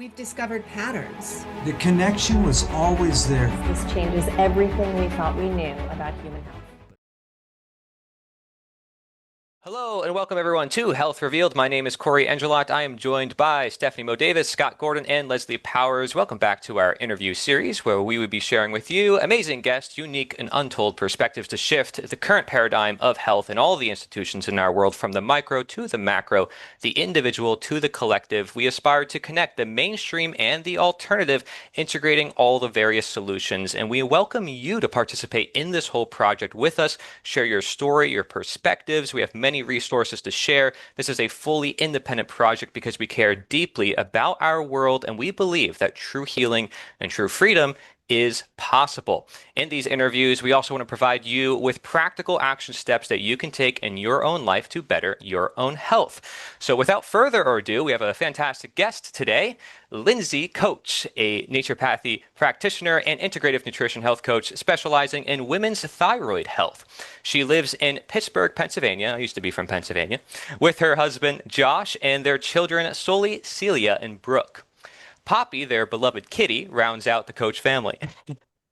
We've discovered patterns. The connection was always there. This changes everything we thought we knew about human health. Hello and welcome everyone to Health Revealed. My name is Cory Endrulat. I am joined by Stephanie MoDavis, Scott Gordon, and Leslie Powers. Welcome back to our interview series where we would be sharing with you amazing guests, unique and untold perspectives to shift the current paradigm of health in all the institutions in our world, from the micro to the macro, the individual to the collective. We aspire to connect the mainstream and the alternative, integrating all the various solutions. And we welcome you to participate in this whole project with us. Share your story, your perspectives. We have many resources to share. This is a fully independent project because we care deeply about our world, and we believe that true healing and true freedom is possible. In these interviews, we also want to provide you with practical action steps that you can take in your own life to better your own health. So without further ado, we have a fantastic guest today, Lindsay Koach, a naturopathy practitioner and integrative nutrition health coach specializing in women's thyroid health. She lives in Pittsburgh, Pennsylvania. I used to be from Pennsylvania, with her husband, Josh, and their children, Sully, Celia, and Brooke. Poppy, their beloved kitty, rounds out the Koach family.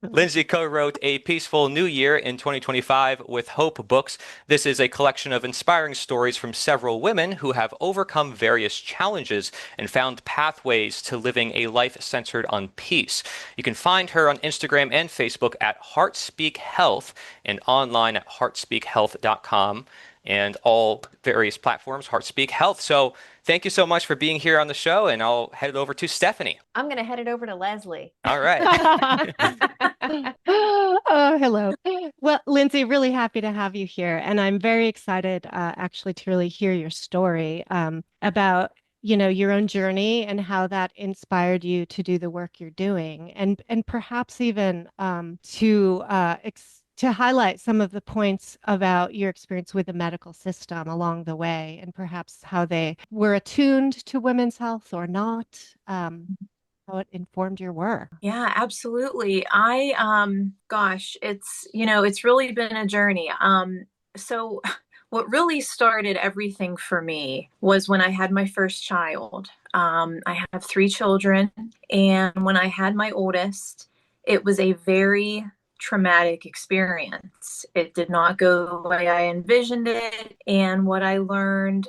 Lindsay co-wrote A Peaceful New Year in 2025 with Hope Books. This is a collection of inspiring stories from several women who have overcome various challenges and found pathways to living a life centered on peace. You can find her on Instagram and Facebook at heartspeakhealth and online at heartspeakhealth.com and all various platforms, Heartspeak Health. So thank you so much for being here on the show, and I'll head it over to Stephanie. I'm going to head it over to Leslie. All right. Oh, hello. Well, Lindsay, really happy to have you here. And I'm very excited actually to really hear your story about, your own journey and how that inspired you to do the work you're doing. And perhaps even to highlight some of the points about your experience with the medical system along the way, and perhaps how they were attuned to women's health or not, how it informed your work. Yeah, absolutely. It's really been a journey. So what really started everything for me was when I had my first child. I have 3 children, and when I had my oldest, it was a very traumatic experience. It did not go the way I envisioned it. And what I learned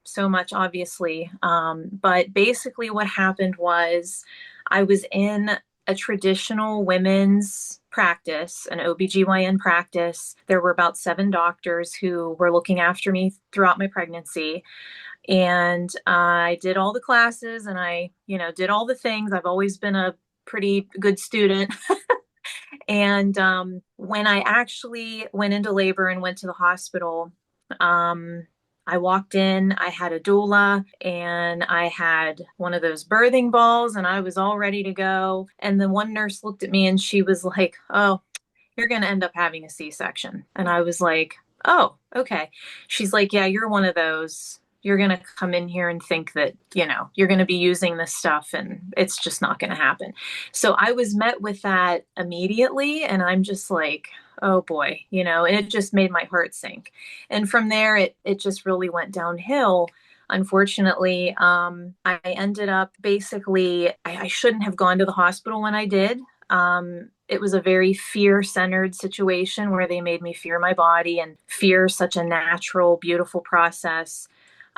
so much, obviously. But basically what happened was I was in a traditional women's practice, an OBGYN practice. There were about 7 doctors who were looking after me throughout my pregnancy. And I did all the classes and I, did all the things. I've always been a pretty good student. And when I actually went into labor and went to the hospital, I walked in, I had a doula, and I had one of those birthing balls, and I was all ready to go. And the one nurse looked at me and she was like, "Oh, you're going to end up having a C-section." And I was like, "Oh, okay." She's like, "Yeah, you're one of those. You're going to come in here and think that, you're going to be using this stuff and it's just not going to happen." So I was met with that immediately. And I'm just like, oh boy, and it just made my heart sink. And from there, it just really went downhill. Unfortunately, I ended up basically, I shouldn't have gone to the hospital when I did. It was a very fear-centered situation where they made me fear my body and fear such a natural, beautiful process.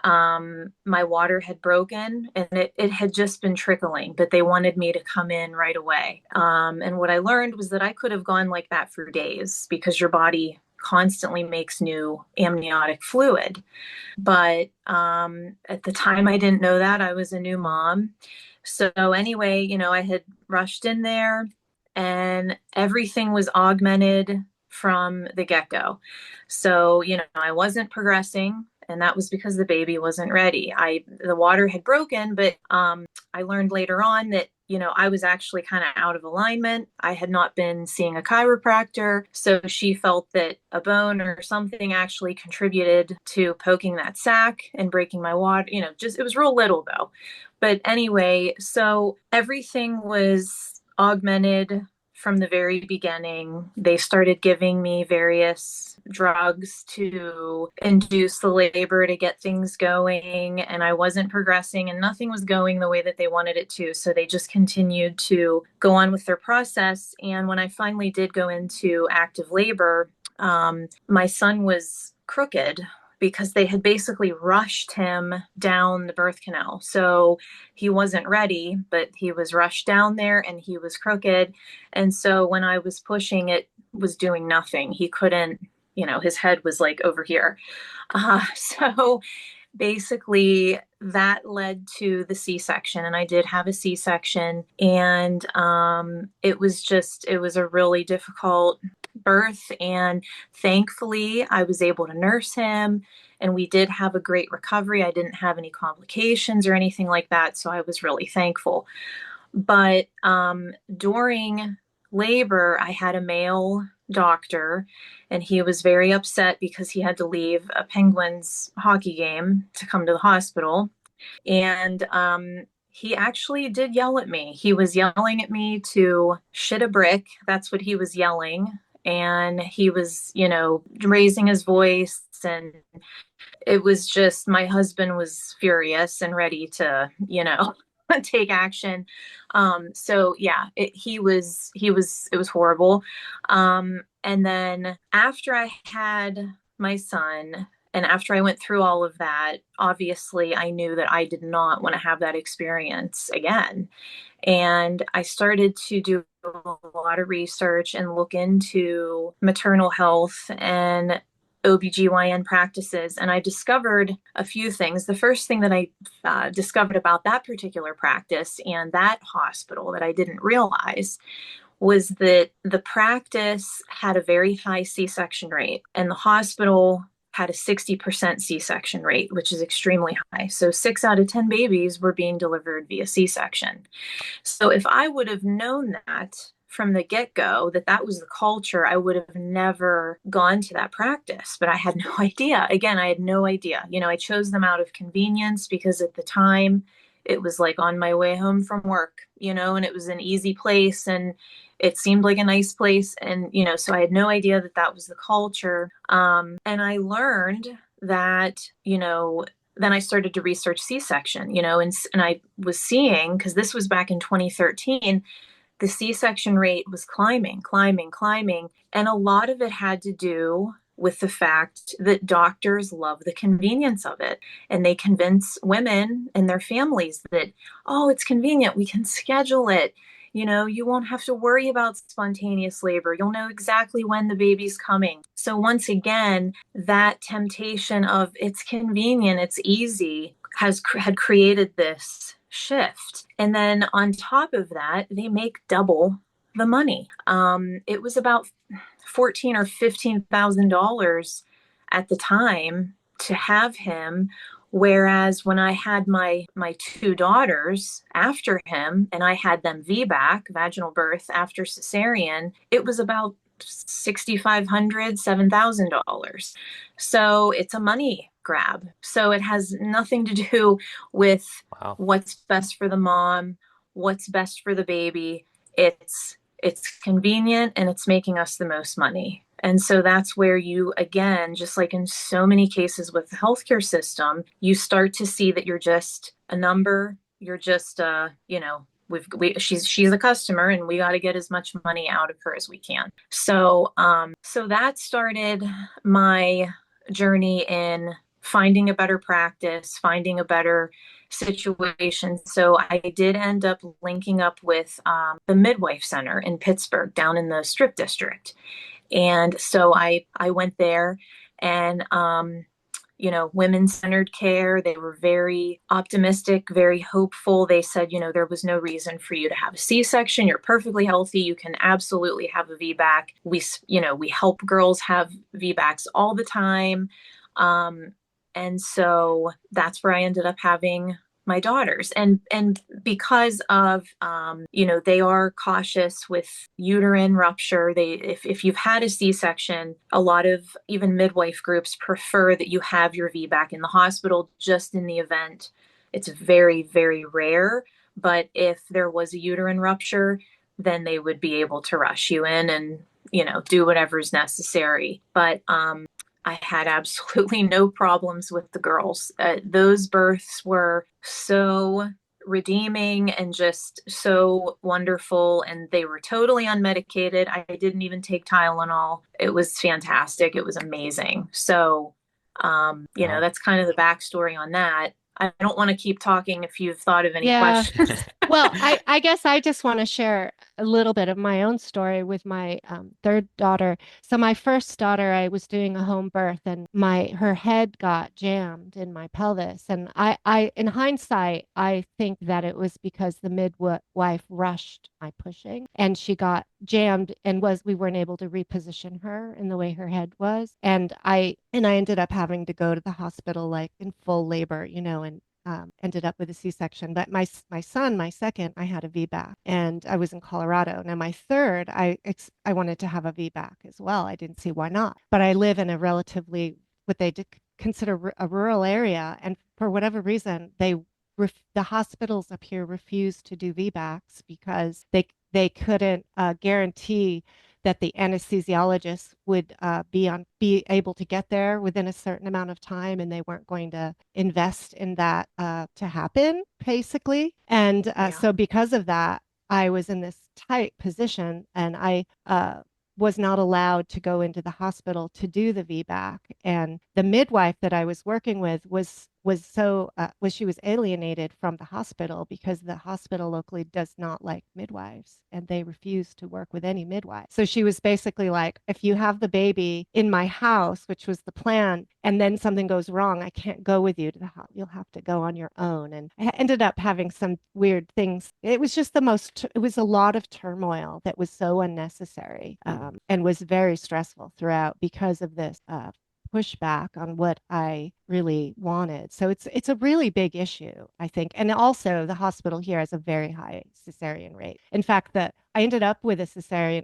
My water had broken and it had just been trickling, but they wanted me to come in right away. And what I learned was that I could have gone like that for days because your body constantly makes new amniotic fluid. But at the time I didn't know that. I was a new mom. So anyway, I had rushed in there and everything was augmented from the get-go. So, I wasn't progressing. And that was because the baby wasn't ready. The water had broken, but I learned later on that, I was actually kind of out of alignment. I had not been seeing a chiropractor. So she felt that a bone or something actually contributed to poking that sac and breaking my water. It was real little though. But anyway, so everything was augmented from the very beginning. They started giving me various drugs to induce the labor to get things going, and I wasn't progressing and nothing was going the way that they wanted it to. So they just continued to go on with their process. And when I finally did go into active labor, my son was crooked because they had basically rushed him down the birth canal. So he wasn't ready, but he was rushed down there and he was crooked. And so when I was pushing, it was doing nothing. He couldn't, his head was like over here. So basically that led to the C-section, and I did have a C-section, and it was a really difficult birth, and thankfully I was able to nurse him, and we did have a great recovery. I didn't have any complications or anything like that, so I was really thankful. But during labor, I had a male doctor, and he was very upset because he had to leave a Penguins hockey game to come to the hospital. And he actually did yell at me. He was yelling at me to shit a brick. That's what he was yelling. And he was, raising his voice, and it was just, my husband was furious and ready to, take action. So yeah, it was horrible. And then after I had my son, and after I went through all of that, obviously I knew that I did not want to have that experience again. And I started to do a lot of research and look into maternal health and OBGYN practices. And I discovered a few things. The first thing that I discovered about that particular practice and that hospital that I didn't realize was that the practice had a very high C-section rate, and the hospital had a 60% C-section rate, which is extremely high. So 6 out of 10 babies were being delivered via C-section. So if I would have known that from the get-go, that was the culture, I would have never gone to that practice. But I had no idea. Again, I had no idea. I chose them out of convenience because at the time it was like on my way home from work, and it was an easy place, and it seemed like a nice place. And, so I had no idea that was the culture. And I learned that, then I started to research C-section, and I was seeing, because this was back in 2013, the C-section rate was climbing. And a lot of it had to do with the fact that doctors love the convenience of it. And they convince women and their families that, oh, it's convenient, we can schedule it. You won't have to worry about spontaneous labor. You'll know exactly when the baby's coming. So once again, that temptation of it's convenient, it's easy, had created this shift. And then on top of that, they make double the money. It was about $14,000 or $15,000 at the time to have him. Whereas when I had my 2 daughters after him, and I had them VBAC, vaginal birth after cesarean, it was about $6,500, $7,000. So it's a money grab. So it has nothing to do with what's best for the mom, what's best for the baby. It's convenient, and it's making us the most money. And so that's where you, again, just like in so many cases with the healthcare system, you start to see that you're just a number. You're just, she's a customer, and we got to get as much money out of her as we can. So that started my journey in finding a better practice, finding a better situation. So I did end up linking up with the Midwife Center in Pittsburgh, down in the Strip District. And so I went there, and, women-centered care. They were very optimistic, very hopeful. They said, there was no reason for you to have a C-section. You're perfectly healthy. You can absolutely have a VBAC. We help girls have VBACs all the time. And so that's where I ended up having my daughters. And because of, they are cautious with uterine rupture. If you've had a C-section, a lot of even midwife groups prefer that you have your VBAC in the hospital, just in the event. It's very, very rare. But if there was a uterine rupture, then they would be able to rush you in and, do whatever's necessary. But I had absolutely no problems with the girls. Those births were so redeeming and just so wonderful. And they were totally unmedicated. I didn't even take Tylenol. It was fantastic. It was amazing. So, Wow. that's kind of the backstory on that. I don't want to keep talking if you've thought of any Yeah. questions. Well, I guess I just want to share a little bit of my own story with my third daughter. So my first daughter, I was doing a home birth, and her head got jammed in my pelvis. And in hindsight, I think that it was because the midwife rushed my pushing, and she got jammed, and we weren't able to reposition her in the way her head was. And I ended up having to go to the hospital like in full labor, and ended up with a C-section. But my son, my second, I had a VBAC, and I was in Colorado. Now my third, I wanted to have a VBAC as well. I didn't see why not. But I live in a relatively what they consider a rural area, and for whatever reason, the hospitals up here refused to do VBACs because they couldn't guarantee that the anesthesiologist would be able to get there within a certain amount of time, and they weren't going to invest in that to happen, basically. And Yeah. so because of that, I was in this tight position, and I was not allowed to go into the hospital to do the VBAC. And the midwife that I was working with she was alienated from the hospital because the hospital locally does not like midwives, and they refuse to work with any midwife. So she was basically like, if you have the baby in my house, which was the plan, and then something goes wrong, I can't go with you to the hospital. You'll have to go on your own. And I ended up having some weird things. It was just it was a lot of turmoil that was so unnecessary, and was very stressful throughout because of this pushback on what I really wanted. So it's a really big issue, I think. And also the hospital here has a very high cesarean rate. In fact, that I ended up with a cesarean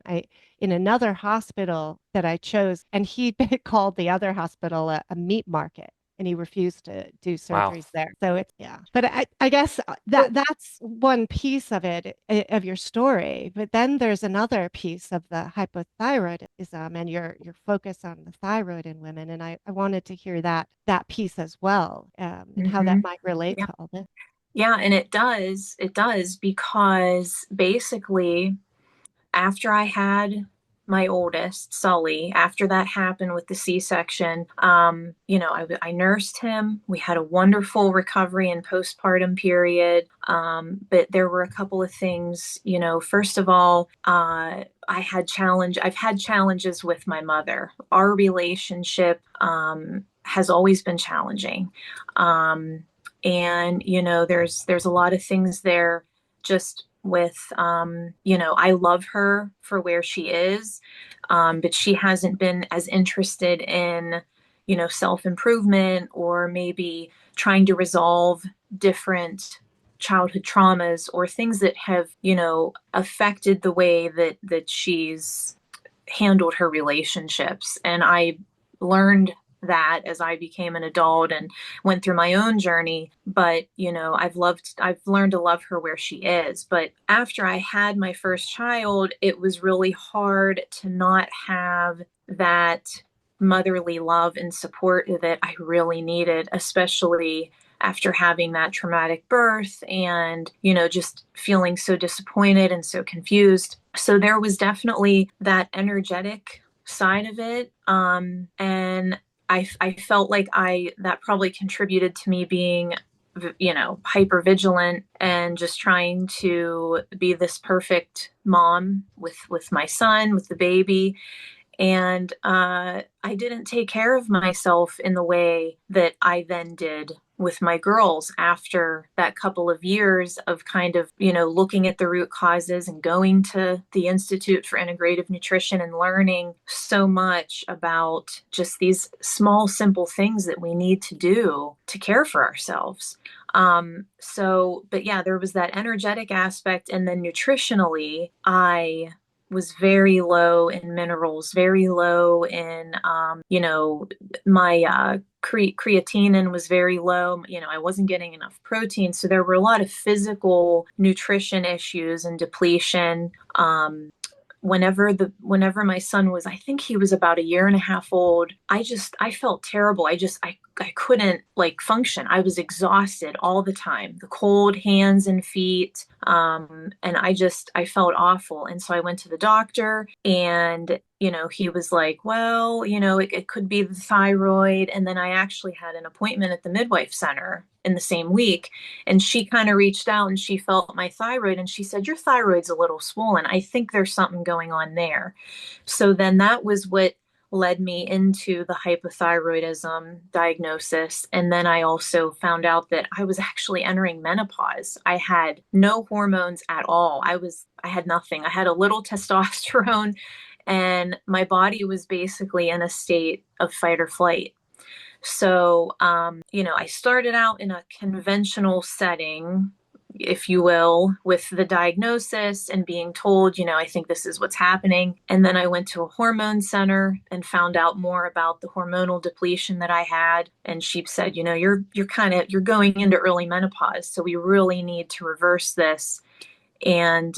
in another hospital that I chose, and he called the other hospital a meat market. And he refused to do Wow. surgeries there. So it's, yeah. But I guess that's one piece of it, of your story. But then there's another piece of the hypothyroidism and your focus on the thyroid in women. And I wanted to hear that piece as well, and how that Mhm. might relate Yeah. to all this. Yeah, and it does. It does because basically after I had my oldest, Sully, after that happened with the C-section, I nursed him. We had a wonderful recovery and postpartum period. But there were a couple of things, first of all, I've had challenges with my mother. Our relationship, has always been challenging. And there's a lot of things there just with I love her for where she is, but she hasn't been as interested in self-improvement or maybe trying to resolve different childhood traumas or things that have affected the way that she's handled her relationships. And I learned that as I became an adult and went through my own journey. But, I've learned to love her where she is. But after I had my first child, it was really hard to not have that motherly love and support that I really needed, especially after having that traumatic birth and, just feeling so disappointed and so confused. So there was definitely that energetic side of it. And I felt like that probably contributed to me being, hyper vigilant and just trying to be this perfect mom with my son, with the baby. And I didn't take care of myself in the way that I then did with my girls after that couple of years of kind of, looking at the root causes and going to the Institute for Integrative Nutrition and learning so much about just these small, simple things that we need to do to care for ourselves. But yeah, there was that energetic aspect. And then nutritionally, I was very low in minerals, very low in, my creatinine was very low. I wasn't getting enough protein. So there were a lot of physical nutrition issues and depletion. Whenever my son was, I think he was about a year and a half old, I felt terrible. I couldn't like function. I was exhausted all the time, the cold hands and feet. And I felt awful. And so I went to the doctor, and he was like, well, it could be the thyroid. And then I actually had an appointment at the midwife center in the same week. And she kind of reached out and she felt my thyroid and she said, your thyroid's a little swollen. I think there's something going on there. So then that was what led me into the hypothyroidism diagnosis. And then I also found out that I was actually entering menopause. I had no hormones at all. I had nothing. I had a little testosterone, and my body was basically in a state of fight or flight. So, I started out in a conventional setting, if you will, with the diagnosis and being told, I think this is what's happening. And then I went to a hormone center and found out more about the hormonal depletion that I had. And she said, you're going into early menopause. So we really need to reverse this. And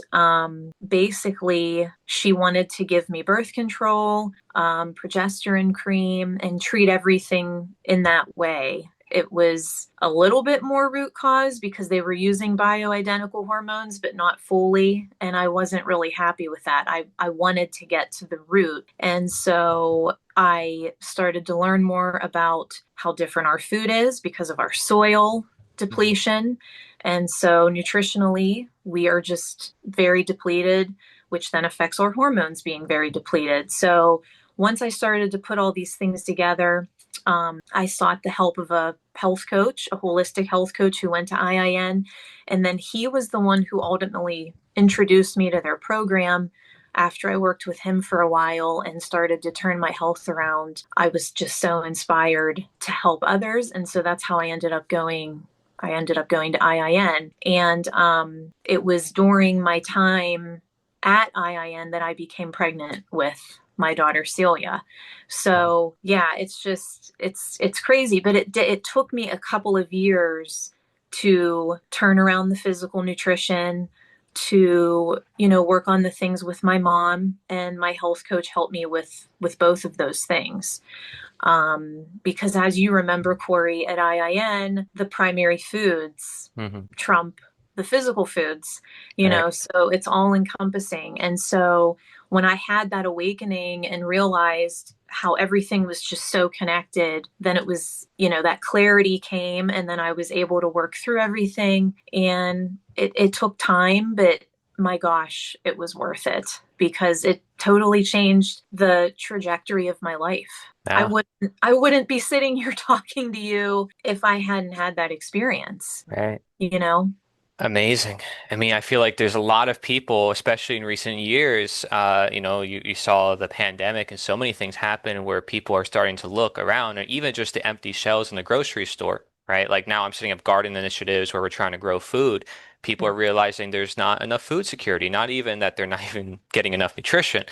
basically, she wanted to give me birth control, progesterone cream, and treat everything in that way. It was a little bit more root cause because they were using bioidentical hormones, but not fully. And I wasn't really happy with that. I wanted to get to the root. And so I started to learn more about how different our food is because of our soil depletion. And so nutritionally, we are just very depleted, which then affects our hormones being very depleted. So once I started to put all these things together, I sought the help of a health coach, a holistic health coach who went to IIN. And then he was the one who ultimately introduced me to their program. After I worked with him for a while and started to turn my health around, I was just so inspired to help others. And so that's how I ended up going to IIN. And it was during my time at IIN that I became pregnant with my daughter, Celia. So yeah, it's crazy, but it took me a couple of years to turn around the physical nutrition, to, work on the things with my mom, and my health coach helped me with both of those things. Because as you remember, Corey, at IIN, the primary foods trump the physical foods, so it's all encompassing. And so when I had that awakening and realized how everything was just so connected, then it was, that clarity came, and then I was able to work through everything. And it took time, but my gosh, it was worth it because it totally changed the trajectory of my life. Yeah. I wouldn't be sitting here talking to you if I hadn't had that experience. Right. Amazing. I mean, I feel like there's a lot of people, especially in recent years, you saw the pandemic and so many things happen where people are starting to look around, or even just the empty shelves in the grocery store, right? Like now I'm setting up garden initiatives where we're trying to grow food. People are realizing there's not enough food security, not even that they're not even getting enough nutrition.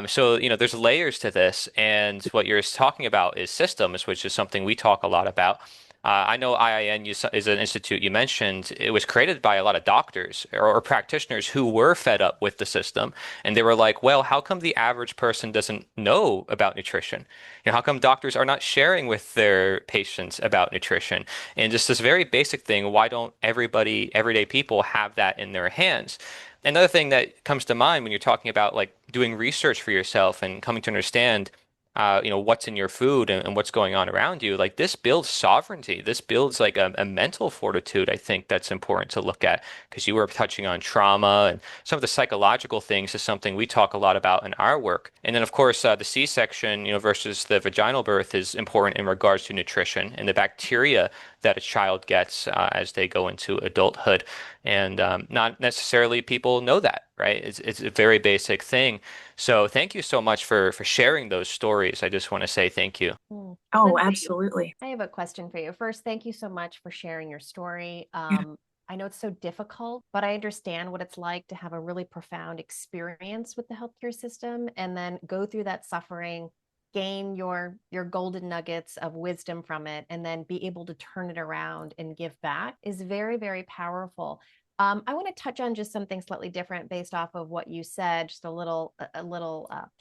So, there's layers to this. And what you're talking about is systems, which is something we talk a lot about. I know IIN is an institute you mentioned. It was created by a lot of doctors or practitioners who were fed up with the system. And they were like, well, how come the average person doesn't know about nutrition? How come doctors are not sharing with their patients about nutrition? And just this very basic thing, why don't everyday people have that in their hands? Another thing that comes to mind when you're talking about like doing research for yourself and coming to understand what's in your food and what's going on around you. Like this builds sovereignty. This builds like a mental fortitude, I think that's important to look at because you were touching on trauma and some of the psychological things is something we talk a lot about in our work. And then of course, the C-section, versus the vaginal birth is important in regards to nutrition and the bacteria that a child gets as they go into adulthood. And not necessarily people know that, right? It's a very basic thing. So thank you so much for sharing those stories. I just want to say thank you. Oh, Lindsay, absolutely. I have a question for you. First, thank you so much for sharing your story. Yeah. I know it's so difficult, but I understand what it's like to have a really profound experience with the healthcare system and then go through that suffering, gain your golden nuggets of wisdom from it, and then be able to turn it around and give back is very, very powerful. I want to touch on just something slightly different based off of what you said, just a little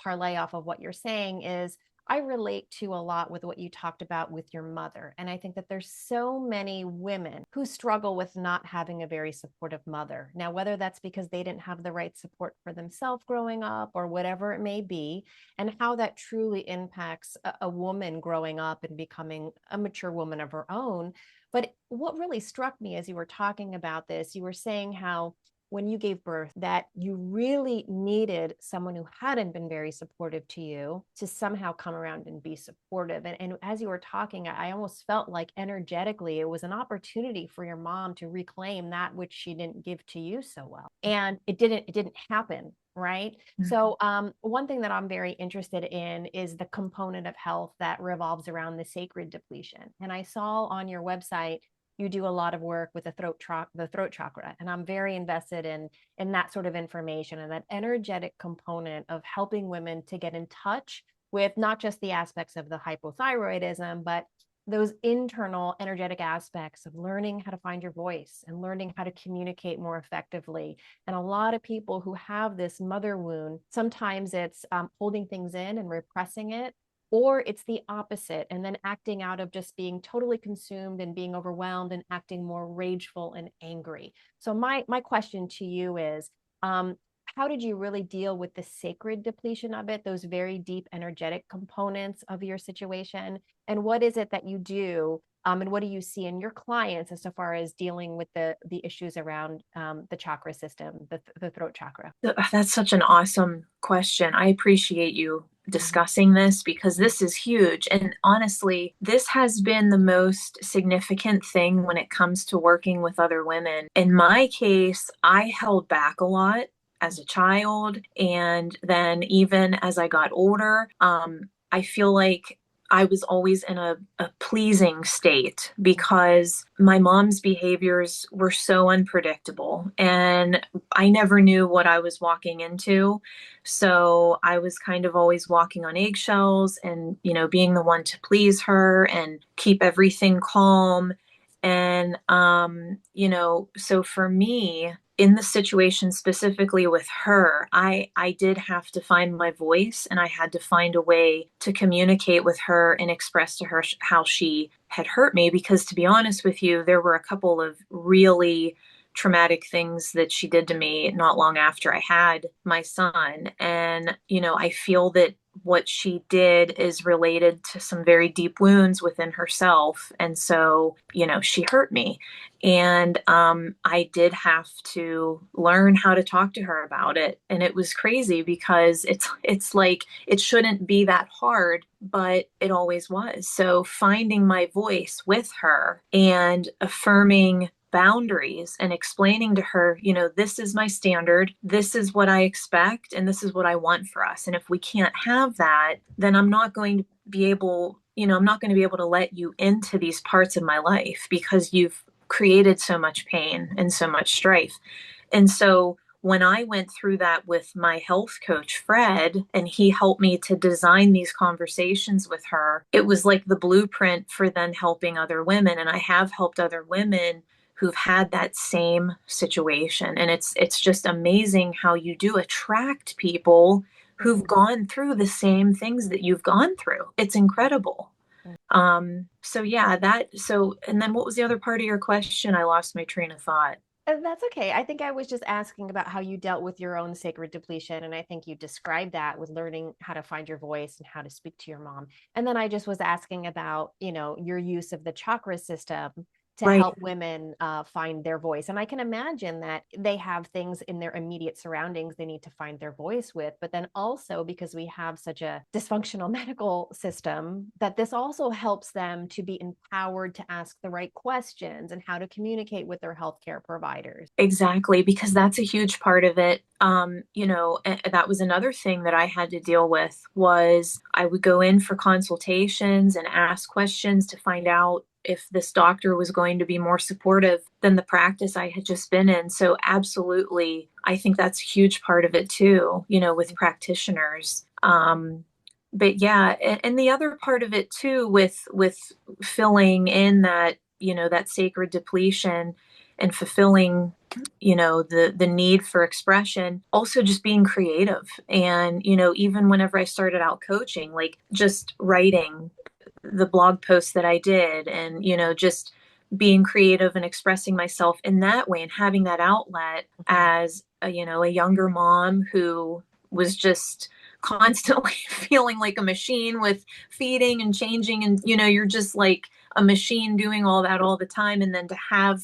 parlay off of what you're saying is I relate to a lot with what you talked about with your mother. And I think that there's so many women who struggle with not having a very supportive mother. Now, whether that's because they didn't have the right support for themselves growing up or whatever it may be, and how that truly impacts a woman growing up and becoming a mature woman of her own. But what really struck me as you were talking about this, you were saying how when you gave birth that you really needed someone who hadn't been very supportive to you to somehow come around and be supportive. And as you were talking, I almost felt like energetically it was an opportunity for your mom to reclaim that which she didn't give to you so well. And it didn't happen. Right. Mm-hmm. So one thing that I'm very interested in is the component of health that revolves around the sacred depletion. And I saw on your website you do a lot of work with the throat chakra, and I'm very invested in that sort of information and that energetic component of helping women to get in touch with not just the aspects of the hypothyroidism, but those internal energetic aspects of learning how to find your voice and learning how to communicate more effectively. And a lot of people who have this mother wound, sometimes it's holding things in and repressing it, or it's the opposite, and then acting out of just being totally consumed and being overwhelmed and acting more rageful and angry. So my question to you is, how did you really deal with the sacred depletion of it, those very deep energetic components of your situation? And what is it that you do? And what do you see in your clients as far as dealing with the issues around the chakra system, the throat chakra? That's such an awesome question. I appreciate you discussing this because this is huge. And honestly, this has been the most significant thing when it comes to working with other women. In my case, I held back a lot as a child. And then even as I got older, I feel like I was always in a pleasing state because my mom's behaviors were so unpredictable and I never knew what I was walking into. So I was kind of always walking on eggshells and, being the one to please her and keep everything calm. And, so for me, in the situation specifically with her, I did have to find my voice and I had to find a way to communicate with her and express to her how she had hurt me. Because to be honest with you, there were a couple of really traumatic things that she did to me not long after I had my son. And, I feel that what she did is related to some very deep wounds within herself. And so, she hurt me. And I did have to learn how to talk to her about it. And it was crazy because it's like it shouldn't be that hard, but it always was. So finding my voice with her and affirming boundaries and explaining to her, this is my standard, this is what I expect, and this is what I want for us. And if we can't have that, then I'm not going to be able to let you into these parts of my life because you've created so much pain and so much strife. And so when I went through that with my health coach, Fred, and he helped me to design these conversations with her, it was like the blueprint for then helping other women. And I have helped other women who've had that same situation. And it's just amazing how you do attract people who've gone through the same things that you've gone through. It's incredible. And then what was the other part of your question? I lost my train of thought. That's okay. I think I was just asking about how you dealt with your own sacred depletion. And I think you described that with learning how to find your voice and how to speak to your mom. And then I just was asking about, your use of the chakra system to help women find their voice. And I can imagine that they have things in their immediate surroundings they need to find their voice with. But then also because we have such a dysfunctional medical system, that this also helps them to be empowered to ask the right questions and how to communicate with their healthcare providers. Exactly, because that's a huge part of it. That was another thing that I had to deal with was I would go in for consultations and ask questions to find out if this doctor was going to be more supportive than the practice I had just been in. So absolutely, I think that's a huge part of it too, with practitioners. But yeah, and the other part of it too, with filling in that, that sacred depletion and fulfilling, the need for expression, also just being creative. And, even whenever I started out coaching, like just writing the blog posts that I did and, just being creative and expressing myself in that way and having that outlet as a younger mom who was just constantly feeling like a machine with feeding and changing. And, you're just like a machine doing all that all the time. And then to have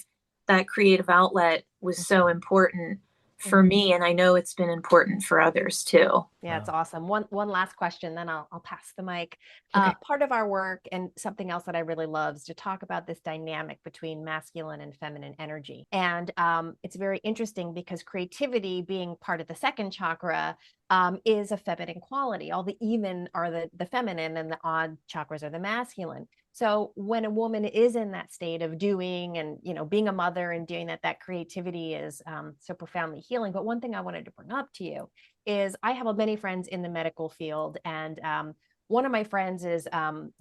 that creative outlet was so important for me. And I know it's been important for others too. Yeah, it's awesome. One last question, then I'll pass the mic. Okay. Part of our work and something else that I really love is to talk about this dynamic between masculine and feminine energy. And it's very interesting because creativity being part of the second chakra is a feminine quality. All the even are the feminine and the odd chakras are the masculine. So when a woman is in that state of doing and, being a mother and doing that creativity is so profoundly healing. But one thing I wanted to bring up to you is I have many friends in the medical field. And one of my friends is,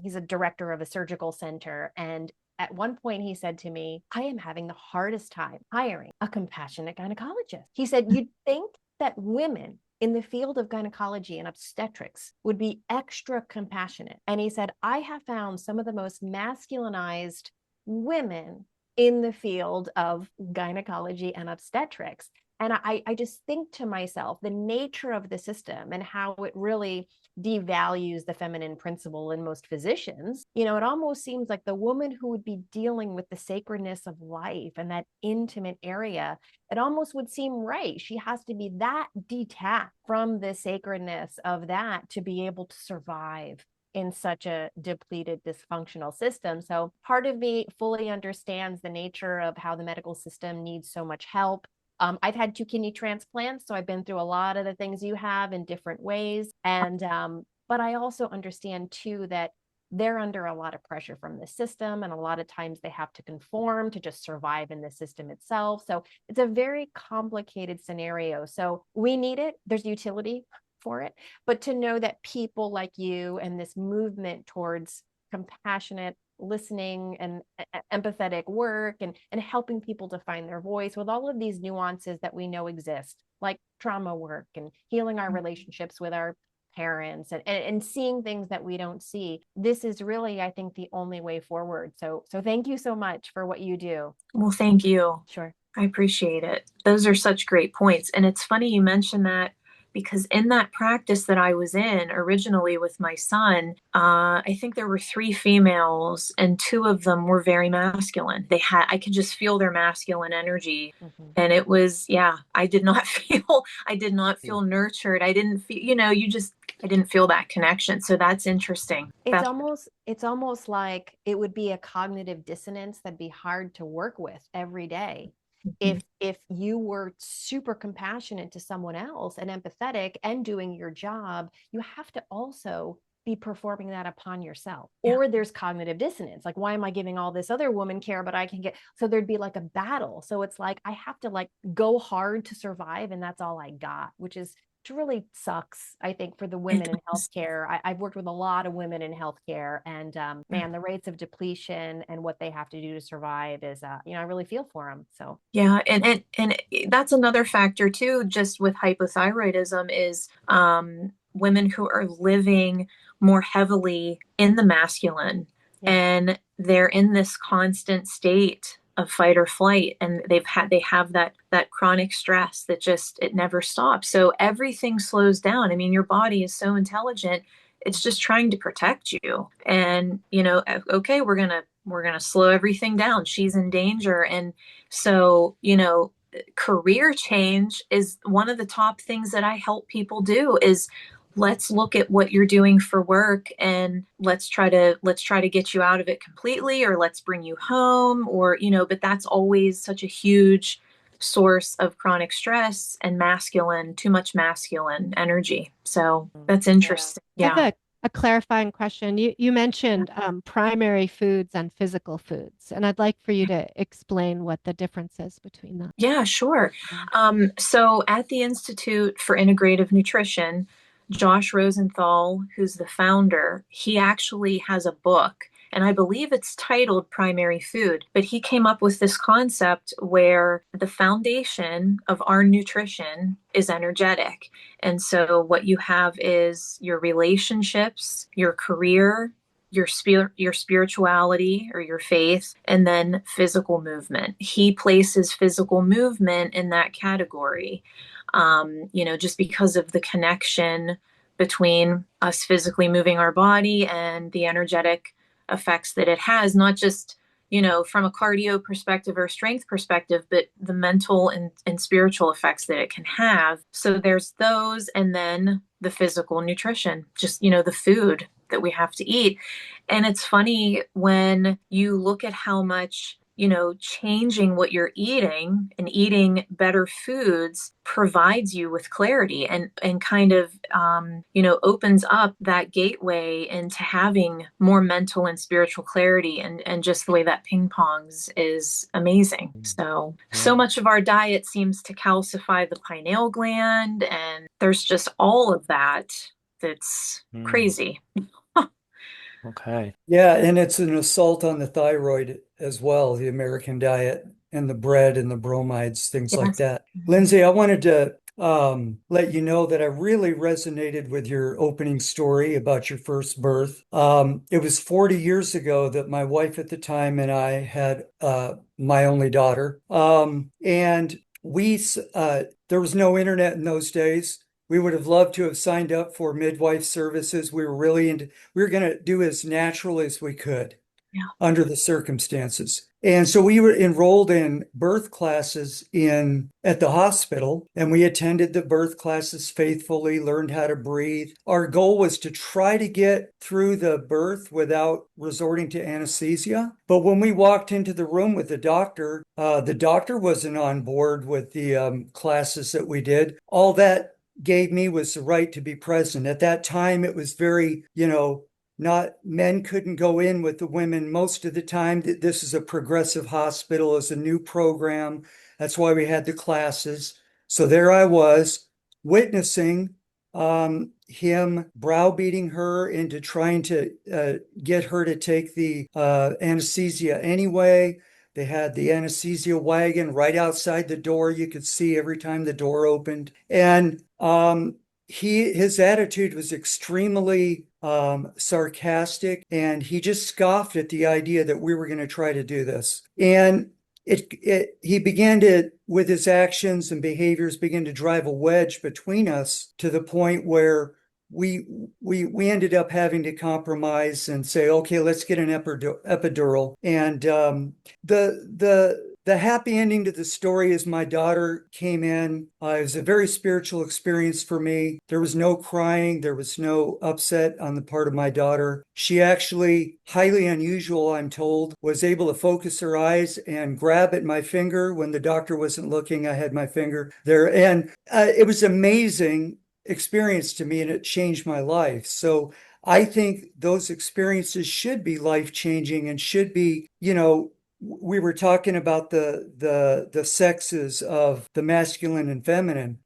he's a director of a surgical center. And at one point he said to me, I am having the hardest time hiring a compassionate gynecologist. He said, you'd think that women in the field of gynecology and obstetrics would be extra compassionate. And he said, I have found some of the most masculinized women in the field of gynecology and obstetrics. And I just think to myself, the nature of the system and how it really devalues the feminine principle in most physicians, it almost seems like the woman who would be dealing with the sacredness of life and that intimate area, it almost would seem right. She has to be that detached from the sacredness of that to be able to survive in such a depleted, dysfunctional system. So part of me fully understands the nature of how the medical system needs so much help. I've had 2 kidney transplants, so I've been through a lot of the things you have in different ways. And, but I also understand too, that they're under a lot of pressure from the system. And a lot of times they have to conform to just survive in the system itself. So it's a very complicated scenario. So we need it. There's utility for it, but to know that people like you and this movement towards compassionate listening and empathetic work and helping people to find their voice with all of these nuances that we know exist, like trauma work and healing our relationships with our parents and seeing things that we don't see. This is really, I think, the only way forward. So thank you so much for what you do. Well, thank you. Sure. I appreciate it. Those are such great points. And it's funny you mentioned that, because in that practice that I was in originally with my son, I think there were 3 females and 2 of them were very masculine. I could just feel their masculine energy. And it was, I did not feel nurtured. I didn't feel, I didn't feel that connection. So that's interesting. It's almost like it would be a cognitive dissonance that'd be hard to work with every day. If you were super compassionate to someone else and empathetic and doing your job, you have to also be performing that upon yourself. Or there's cognitive dissonance. Like, why am I giving all this other woman care, but I can get, so there'd be like a battle. So it's like, I have to go hard to survive. And that's all I got, which really sucks, I think, for the women in healthcare. I've worked with a lot of women in healthcare, and man, the rates of depletion and what they have to do to survive is, I really feel for them. So yeah, and that's another factor too, just with hypothyroidism, is women who are living more heavily in the masculine, and they're in this constant state of fight or flight, and they have that chronic stress that just, it never stops. So everything slows down. I mean, your body is so intelligent, it's just trying to protect you. And okay, we're gonna slow everything down. She's in danger. And so career change is one of the top things that I help people do, is let's look at what you're doing for work and let's try to get you out of it completely, or let's bring you home, or, but that's always such a huge source of chronic stress and too much masculine energy. So that's interesting. I a clarifying question. You mentioned primary foods and physical foods, and I'd like for you to explain what the difference is between them. Yeah, sure. So at the Institute for Integrative Nutrition, Josh Rosenthal, who's the founder, he actually has a book, and I believe it's titled Primary Food. But he came up with this concept where the foundation of our nutrition is energetic. And so what you have is your relationships, your career, your spirituality or your faith, and then physical movement. He places physical movement in that category, just because of the connection between us physically moving our body and the energetic effects that it has, not just from a cardio perspective or strength perspective, but the mental and spiritual effects that it can have. So there's those, and then the physical nutrition, just, the food that we have to eat. And it's funny when you look at how much, changing what you're eating and eating better foods provides you with clarity and kind of, opens up that gateway into having more mental and spiritual clarity, and just the way that ping pongs is amazing. So much of our diet seems to calcify the pineal gland, and there's just all of that's crazy. Okay. Yeah, and it's an assault on the thyroid as well, the American diet and the bread and the bromides, things like Yes. that. Lindsay, I wanted to let you know that I really resonated with your opening story about your first birth. It was 40 years ago that my wife at the time and I had my only daughter. And there was no internet in those days. We would have loved to have signed up for midwife services. We were going to do as natural as we could under the circumstances. And so we were enrolled in birth classes at the hospital, and we attended the birth classes faithfully, learned how to breathe. Our goal was to try to get through the birth without resorting to anesthesia. But when we walked into the room with the doctor wasn't on board with the classes that we did. All that gave me was the right to be present. At that time, it was very, not men couldn't go in with the women most of the time. This is a progressive hospital, it's a new program. That's why we had the classes. So there I was witnessing him browbeating her into trying to get her to take the anesthesia anyway. They had the anesthesia wagon right outside the door. You could see every time the door opened. And his attitude was extremely sarcastic, and he just scoffed at the idea that we were going to try to do this. And he began to, with his actions and behaviors, begin to drive a wedge between us to the point where we ended up having to compromise and say, okay, let's get an epidural. And the happy ending to the story is my daughter came in. It was a very spiritual experience for me. There was no crying. There was no upset on the part of my daughter. She actually, highly unusual, I'm told, was able to focus her eyes and grab at my finger when the doctor wasn't looking. I had my finger there. And it was amazing experience to me, and it changed my life. So I think those experiences should be life-changing and should be, we were talking about the sexes of the masculine and feminine.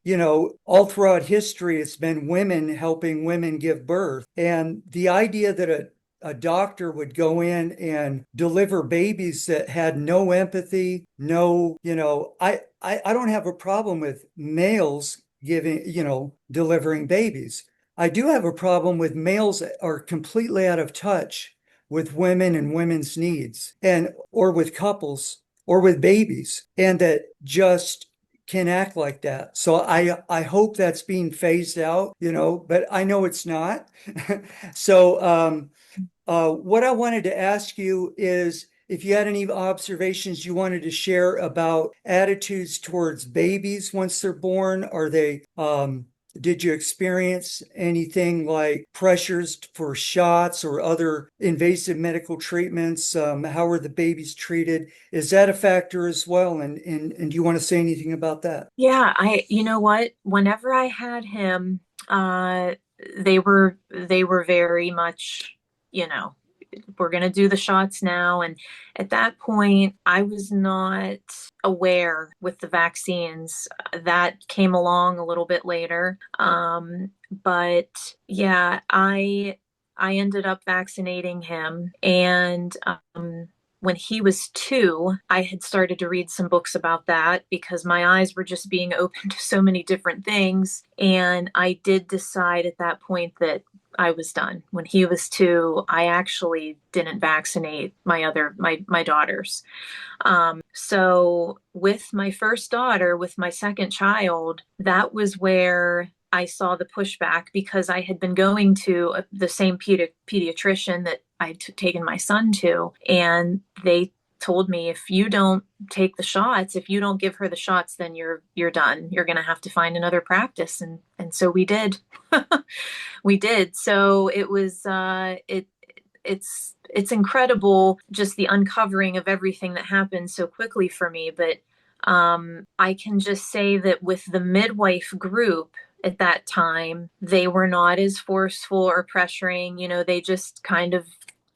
All throughout history, it's been women helping women give birth. And the idea that a doctor would go in and deliver babies that had no empathy, I don't have a problem with males delivering babies. I do have a problem with males that are completely out of touch with women and women's needs, or with couples or with babies, and that just can act like that. So I hope that's being phased out, but I know it's not. So what I wanted to ask you is if you had any observations you wanted to share about attitudes towards babies once they're born. Did you experience anything like pressures for shots or other invasive medical treatments? How were the babies treated? Is that a factor as well? And do you want to say anything about that? Yeah, you know what? Whenever I had him, they were very much, you know, we're going to do the shots now. And at that point, I was not aware with the vaccines. That came along a little bit later. But yeah, I ended up vaccinating him. And when he was 2, I had started to read some books about that because my eyes were just being opened to so many different things. And I did decide at that point that I was done. When he was 2, I actually didn't vaccinate my daughters. So with my first daughter, with my second child, that was where I saw the pushback because I had been going to the same pediatrician that I'd taken my son to, and they told me, if you don't take the shots, if you don't give her the shots, then you're done. You're going to have to find another practice. And so we did. We did. So it was, it's incredible, just the uncovering of everything that happened so quickly for me. But I can just say that with the midwife group at that time, they were not as forceful or pressuring. You know, they just kind of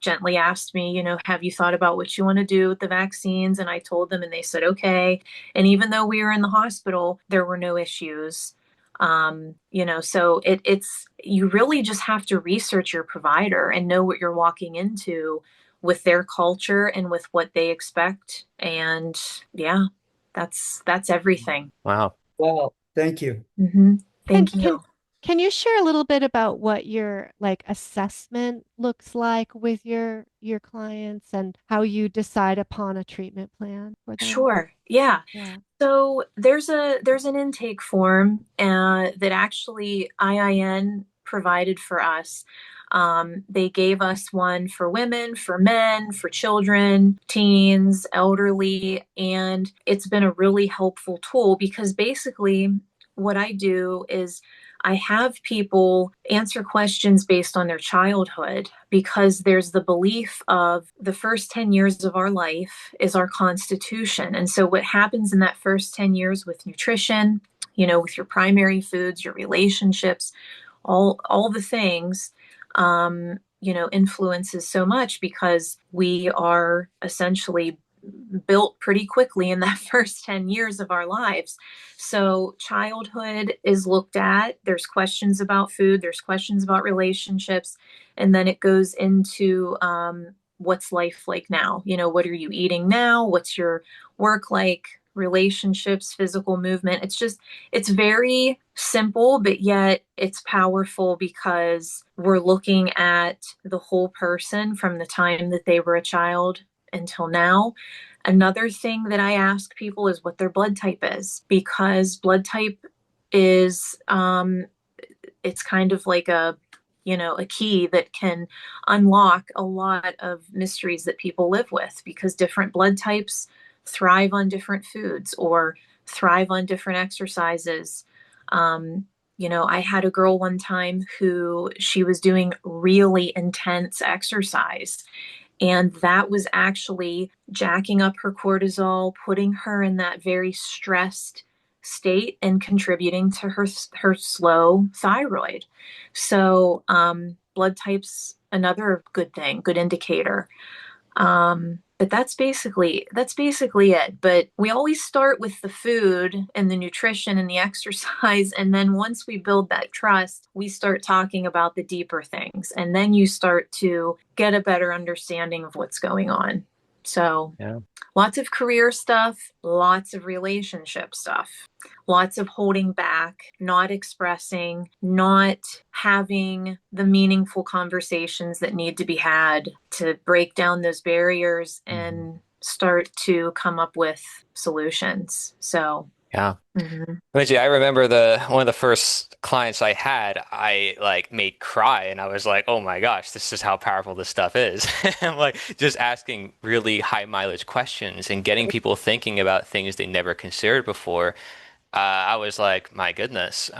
gently asked me, you know, have you thought about what you want to do with the vaccines? And I told them, and they said, okay. And even though we were in the hospital, there were no issues. You know, so it's, you really just have to research your provider and know what you're walking into with their culture and with what they expect. And yeah, that's everything. Wow. Wow. Thank you. Mm-hmm. Thank you. Can you share a little bit about what your like assessment looks like with your clients and how you decide upon a treatment plan for them? Sure. Yeah. Yeah. So there's an intake form that actually IIN provided for us. They gave us one for women, for men, for children, teens, elderly, and it's been a really helpful tool because basically what I do is I have people answer questions based on their childhood because there's the belief of the first 10 years of our life is our constitution. And so what happens in that first 10 years with nutrition, you know, with your primary foods, your relationships, all the things, you know, influences so much because we are essentially built pretty quickly in that first 10 years of our lives. So childhood is looked at. There's questions about food. There's questions about relationships. And then it goes into what's life like now? You know, what are you eating now? What's your work like? Relationships, physical movement. It's very simple, but yet it's powerful because we're looking at the whole person from the time that they were a child until now. Another thing that I ask people is what their blood type is, because blood type is it's kind of like a, you know, a key that can unlock a lot of mysteries that people live with, because different blood types thrive on different foods or thrive on different exercises. You know, I had a girl one time who she was doing really intense exercise, and that was actually jacking up her cortisol, putting her in that very stressed state and contributing to her slow thyroid. So blood type's another good thing, good indicator. But that's basically it. But we always start with the food and the nutrition and the exercise. And then once we build that trust, we start talking about the deeper things. And then you start to get a better understanding of what's going on. So Yeah. Lots of career stuff, lots of relationship stuff, lots of holding back, not expressing, not having the meaningful conversations that need to be had to break down those barriers and start to come up with solutions. So Yeah. mm-hmm. Lindsay, I remember one of the first clients I had, I like made cry, and I was like, "Oh my gosh, this is how powerful this stuff is." I'm like just asking really high mileage questions and getting people thinking about things they never considered before. I was like, "My goodness,"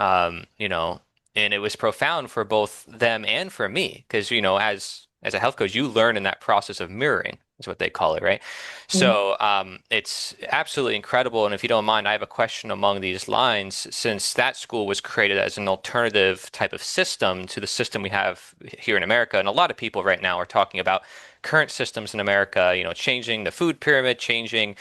you know, and it was profound for both them and for me because, you know, as a health coach, you learn in that process of mirroring, is what they call it, right? So it's absolutely incredible. And if you don't mind, I have a question among these lines, since that school was created as an alternative type of system to the system we have here in America. And a lot of people right now are talking about current systems in America, changing the food pyramid, changing,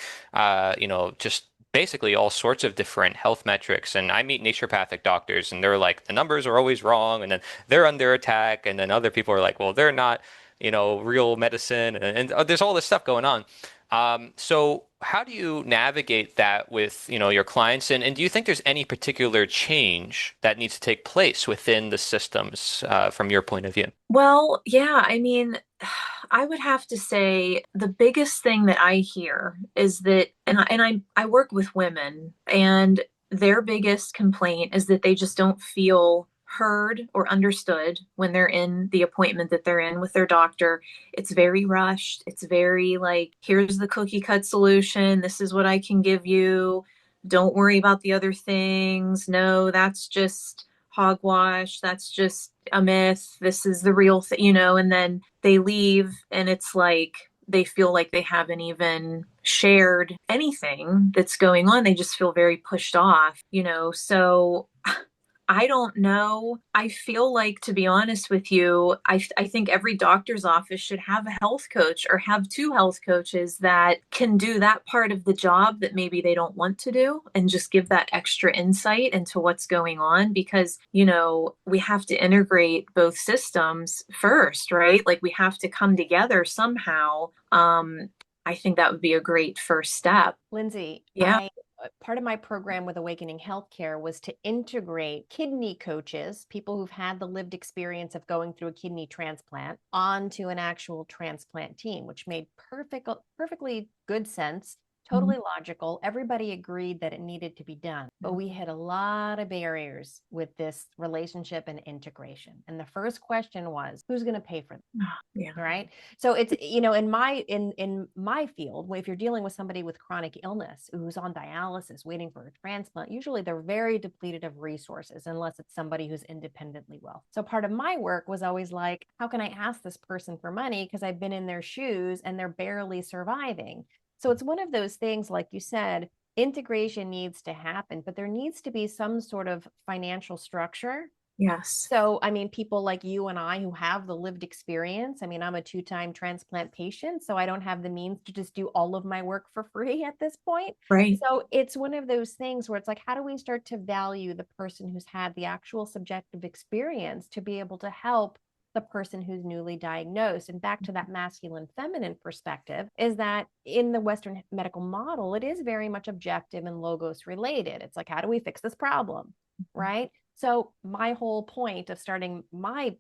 just basically all sorts of different health metrics. And I meet naturopathic doctors and they're like, the numbers are always wrong. And then they're under attack. And then other people are like, well, they're not, real medicine. And there's all this stuff going on. So how do you navigate that with, your clients? And do you think there's any particular change that needs to take place within the systems, from your point of view? Well, yeah, I mean, I would have to say the biggest thing that I hear is that, and I work with women, and their biggest complaint is that they just don't feel heard or understood when they're in the appointment that they're in with their doctor. It's very rushed. It's very like, here's the cookie cut solution. This is what I can give you. Don't worry about the other things. No, that's just hogwash. That's just a myth. This is the real thing, and then they leave and it's like they feel like they haven't even shared anything that's going on. They just feel very pushed off. So I don't know. I feel like, to be honest with you, I think every doctor's office should have a health coach or have two health coaches that can do that part of the job that maybe they don't want to do, and just give that extra insight into what's going on, because, we have to integrate both systems first, right? Like we have to come together somehow. I think that would be a great first step. Lindsay, Yeah. Part of my program with Awakening Healthcare was to integrate kidney coaches, people who've had the lived experience of going through a kidney transplant, onto an actual transplant team, which made perfectly good sense, totally logical. Everybody agreed that it needed to be done, but we had a lot of barriers with this relationship and integration. And the first question was, who's going to pay for them? Yeah. Right. So it's, in my field, if you're dealing with somebody with chronic illness who's on dialysis waiting for a transplant, usually they're very depleted of resources unless it's somebody who's independently wealthy. So part of my work was always like, how can I ask this person for money? Because I've been in their shoes and they're barely surviving. So it's one of those things, like you said, integration needs to happen, but there needs to be some sort of financial structure. Yes. So, I mean, people like you and I who have the lived experience, I mean, I'm a 2-time transplant patient, so I don't have the means to just do all of my work for free at this point. Right. So it's one of those things where it's like, how do we start to value the person who's had the actual subjective experience to be able to help the person who's newly diagnosed? And back to that masculine feminine perspective, is that in the Western medical model, it is very much objective and logos related. It's like, how do we fix this problem? Right. So my whole point of starting my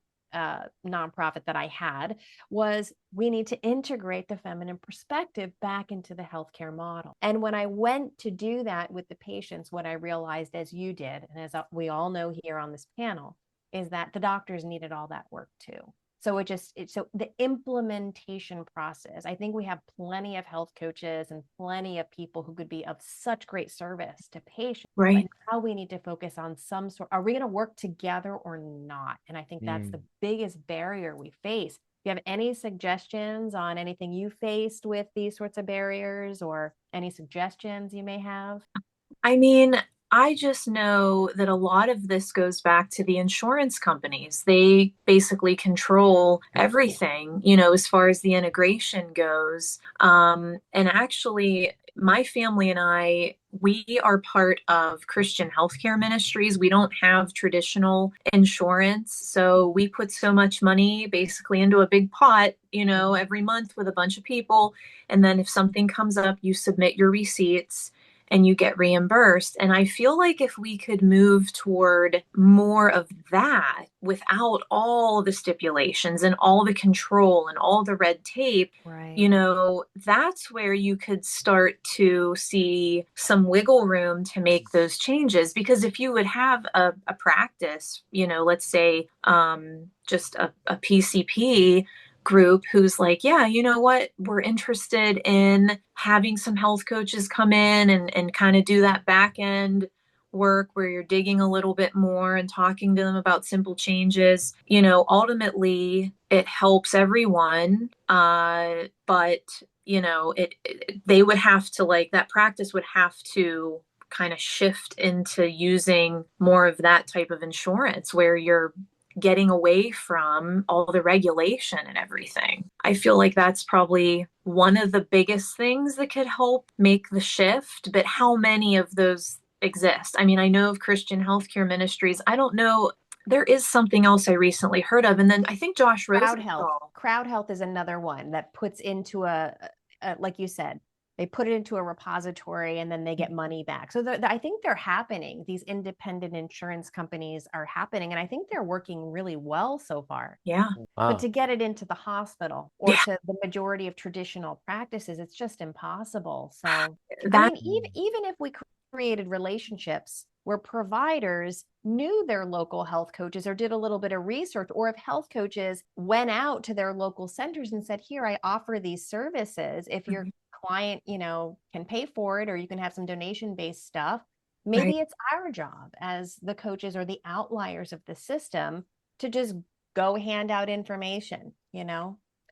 nonprofit that I had was, we need to integrate the feminine perspective back into the healthcare model. And when I went to do that with the patients, what I realized, as you did, and as we all know here on this panel, is that the doctors needed all that work too. So so the implementation process, I think we have plenty of health coaches and plenty of people who could be of such great service to patients. Right. But now we need to focus on some sort, are we going to work together or not? And I think that's the biggest barrier we face. Do you have any suggestions on anything you faced with these sorts of barriers, or any suggestions you may have? I mean, I just know that a lot of this goes back to the insurance companies. They basically control everything, as far as the integration goes. And actually, my family and I, we are part of Christian healthcare ministries. We don't have traditional insurance. So we put so much money basically into a big pot, every month with a bunch of people. And then if something comes up, you submit your receipts and you get reimbursed. And I feel like if we could move toward more of that without all the stipulations and all the control and all the red tape, right, that's where you could start to see some wiggle room to make those changes. Because if you would have a practice, let's say just a PCP group who's like, yeah, you know what, we're interested in having some health coaches come in and kind of do that back end work where you're digging a little bit more and talking to them about simple changes, ultimately it helps everyone. But they would have to, like, that practice would have to kind of shift into using more of that type of insurance where you're getting away from all the regulation and everything. I feel like that's probably one of the biggest things that could help make the shift. But how many of those exist? I mean, I know of Christian healthcare ministries. I don't know. There is something else I recently heard of. And then I think Josh Rosenthal. Crowd health is another one that puts into like you said, they put it into a repository and then they get money back. So I think they're happening. These independent insurance companies are happening. And I think they're working really well so far. Yeah. Wow. But to get it into the hospital or to the majority of traditional practices, it's just impossible. So I mean, even if we created relationships where providers knew their local health coaches or did a little bit of research, or if health coaches went out to their local centers and said, here, I offer these services. If your client, can pay for it, or you can have some donation-based stuff, maybe it's our job as the coaches or the outliers of the system to just go hand out information,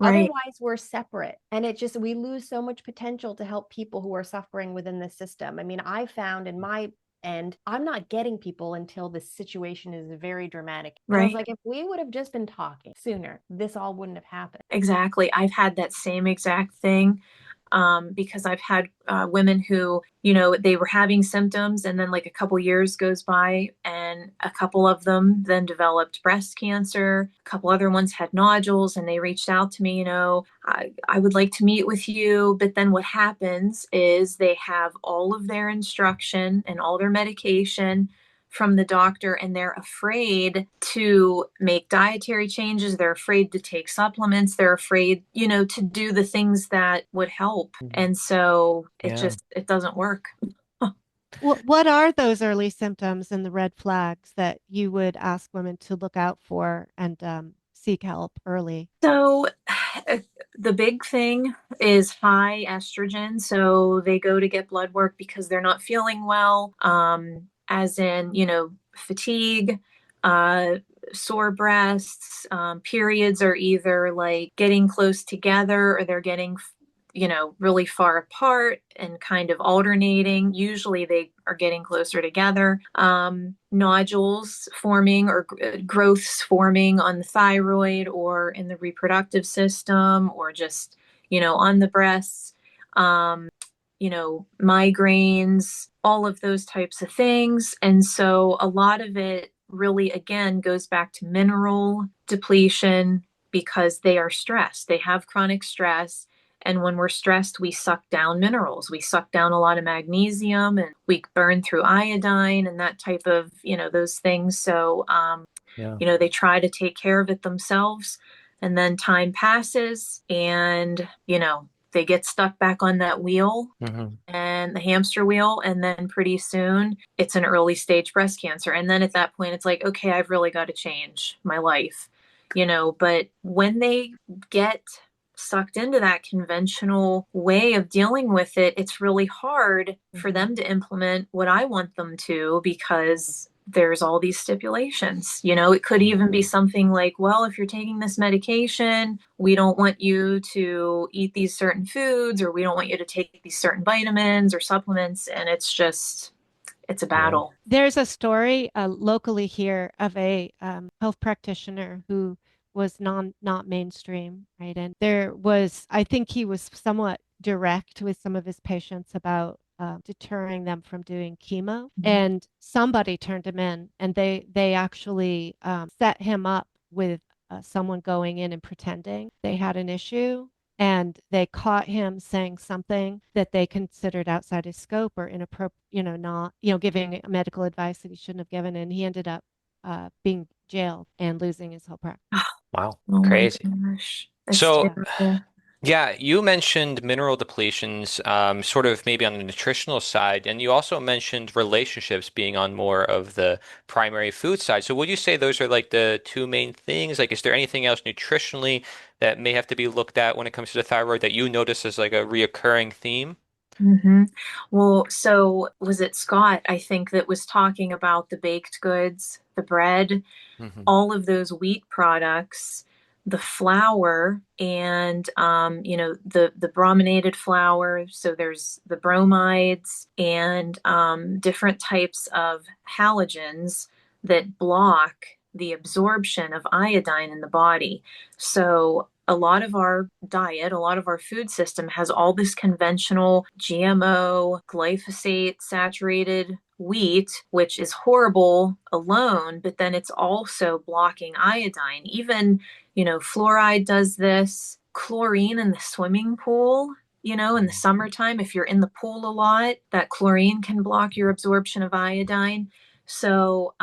Otherwise, we're separate. And we lose so much potential to help people who are suffering within the system. I mean, I found in my end, I'm not getting people until the situation is very dramatic. And I was like, if we would have just been talking sooner, this all wouldn't have happened. Exactly. I've had that same exact thing. Because I've had women who, they were having symptoms, and then like a couple years goes by and a couple of them then developed breast cancer. A couple other ones had nodules, and they reached out to me, I would like to meet with you. But then what happens is they have all of their instruction and all their medication from the doctor, and they're afraid to make dietary changes. They're afraid to take supplements. They're afraid, to do the things that would help. And so it doesn't work. What are those early symptoms and the red flags that you would ask women to look out for and seek help early? So the big thing is high estrogen. So they go to get blood work because they're not feeling well. As in, fatigue, sore breasts, periods are either like getting close together or they're getting, really far apart and kind of alternating. Usually they are getting closer together. Nodules forming or growths forming on the thyroid or in the reproductive system or just, on the breasts. Migraines, all of those types of things. And so a lot of it really, again, goes back to mineral depletion because they are stressed. They have chronic stress. And when we're stressed, we suck down minerals. We suck down a lot of magnesium and we burn through iodine and that type of, those things. So, they try to take care of it themselves. And then time passes and, they get stuck back on that wheel and the hamster wheel. And then pretty soon it's an early stage breast cancer. And then at that point, it's like, okay, I've really got to change my life, but when they get sucked into that conventional way of dealing with it, it's really hard for them to implement what I want them to because there's all these stipulations. It could even be something like, well, if you're taking this medication, we don't want you to eat these certain foods, or we don't want you to take these certain vitamins or supplements. And it's a battle. There's a story locally here of a health practitioner who was not mainstream, right? And I think he was somewhat direct with some of his patients about deterring them from doing chemo. And somebody turned him in, and they actually set him up with someone going in and pretending they had an issue. And they caught him saying something that they considered outside his scope or inappropriate, not, giving medical advice that he shouldn't have given. And he ended up being jailed and losing his whole practice. Wow. Oh Crazy. my gosh. That's So, terrible. yeah, you mentioned mineral depletions, sort of maybe on the nutritional side, and you also mentioned relationships being on more of the primary food side. So would you say those are like the two main things? Like, is there anything else nutritionally that may have to be looked at when it comes to the thyroid that you notice as like a reoccurring theme? hmm Well, so was it Scott, I think, that was talking about the baked goods, the bread, Hmm. all of those wheat products, the flour, and the brominated flour. So there's the bromides and different types of halogens that block the absorption of iodine in the body. So a lot of our diet, a lot of our food system has all this conventional GMO, glyphosate saturated wheat, which is horrible alone, but then it's also blocking iodine. Even, fluoride does this, chlorine in the swimming pool. In the summertime, if you're in the pool a lot, that chlorine can block your absorption of iodine. So,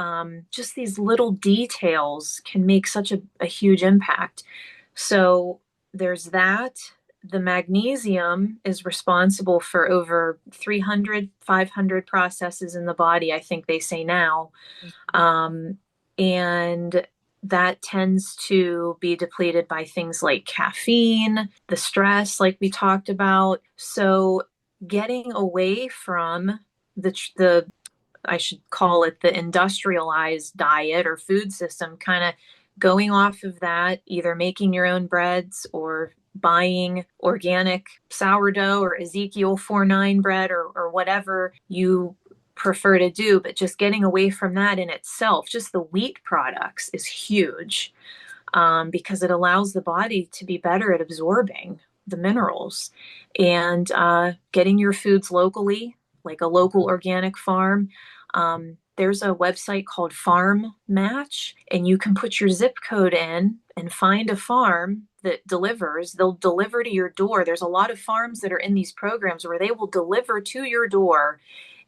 just these little details can make such a huge impact. So there's that. The magnesium is responsible for over 300, 500 processes in the body, I think they say now. And that tends to be depleted by things like caffeine, the stress, like we talked about. So getting away from the I should call it the industrialized diet or food system, kind of going off of that, either making your own breads or buying organic sourdough or Ezekiel 4-9 bread or whatever you prefer to do, but just getting away from that in itself, just the wheat products is huge, because it allows the body to be better at absorbing the minerals, and getting your foods locally, like a local organic farm. There's a website called Farm Match, and you can put your zip code in and find a farm that delivers. They'll deliver to your door. There's a lot of farms that are in these programs where they will deliver to your door,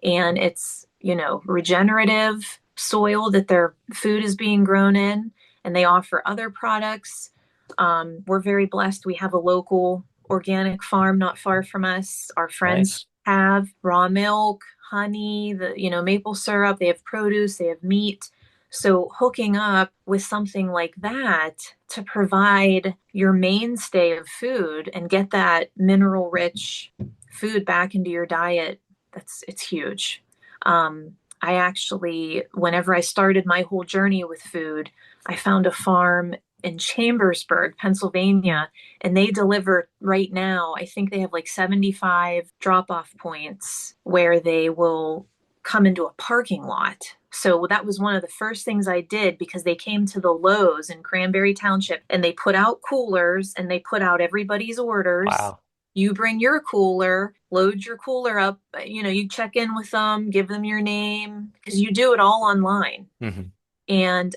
and it's, regenerative soil that their food is being grown in, and they offer other products. We're very blessed. We have a local organic farm not far from us. Our friends Nice. have raw milk, honey, maple syrup. They have produce, they have meat. So hooking up with something like that to provide your mainstay of food and get that mineral rich food back into your diet, it's huge. I actually, whenever I started my whole journey with food, I found a farm in Chambersburg, Pennsylvania, and they deliver right now. I think they have like 75 drop off points where they will come into a parking lot. So that was one of the first things I did, because they came to the Lowe's in Cranberry Township and they put out coolers and they put out everybody's orders. Wow. You bring your cooler, load your cooler up, you check in with them, give them your name, because you do it all online. Hmm. And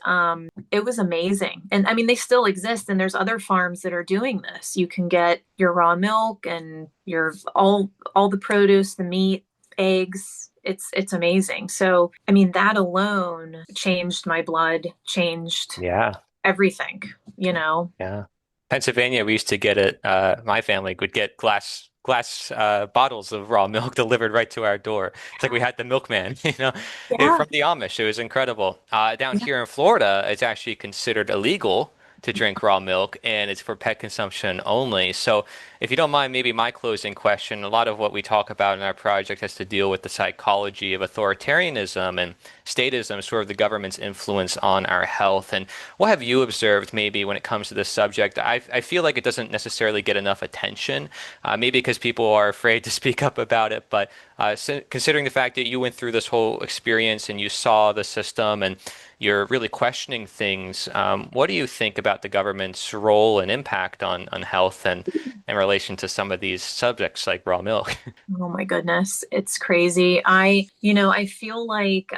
it was amazing. And I mean, they still exist, and there's other farms that are doing this. You can get your raw milk and your all the produce, the meat, eggs. It's amazing. So I mean, that alone changed my blood, changed Yeah. everything, you know. Yeah. Pennsylvania, we used to get it. My family would get glass bottles of raw milk delivered right to our door. It's like we had the milkman, Yeah. from the Amish. It was incredible. Down Yeah. here in Florida, it's actually considered illegal to drink raw milk, and it's for pet consumption only. So, if you don't mind, maybe my closing question, a lot of what we talk about in our project has to deal with the psychology of authoritarianism and statism, sort of the government's influence on our health. And what have you observed maybe when it comes to this subject? I feel like it doesn't necessarily get enough attention, maybe because people are afraid to speak up about it. But considering the fact that you went through this whole experience and you saw the system and you're really questioning things, what do you think about the government's role and impact on health and in relation to some of these subjects like raw milk? Oh my goodness, it's crazy. I feel like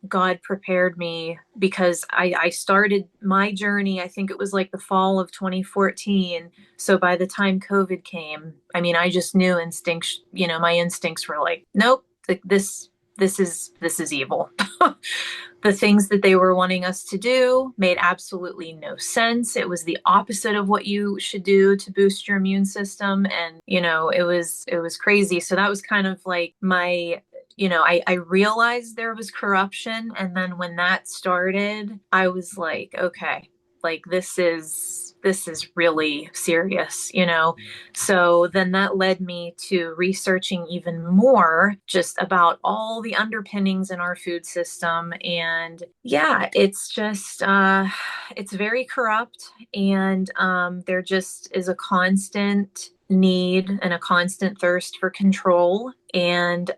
God prepared me, because I started my journey, I think it was like the fall of 2014. So by the time COVID came, I mean, I just knew my instincts were like, nope, this is evil. The things that they were wanting us to do made absolutely no sense. It was the opposite of what you should do to boost your immune system. And, it was crazy. So that was kind of like I realized there was corruption. And then when that started, I was like, okay, like this is really serious, you know? So then that led me to researching even more just about all the underpinnings in our food system. And yeah, it's just, it's very corrupt. And there just is a constant need and a constant thirst for control. And,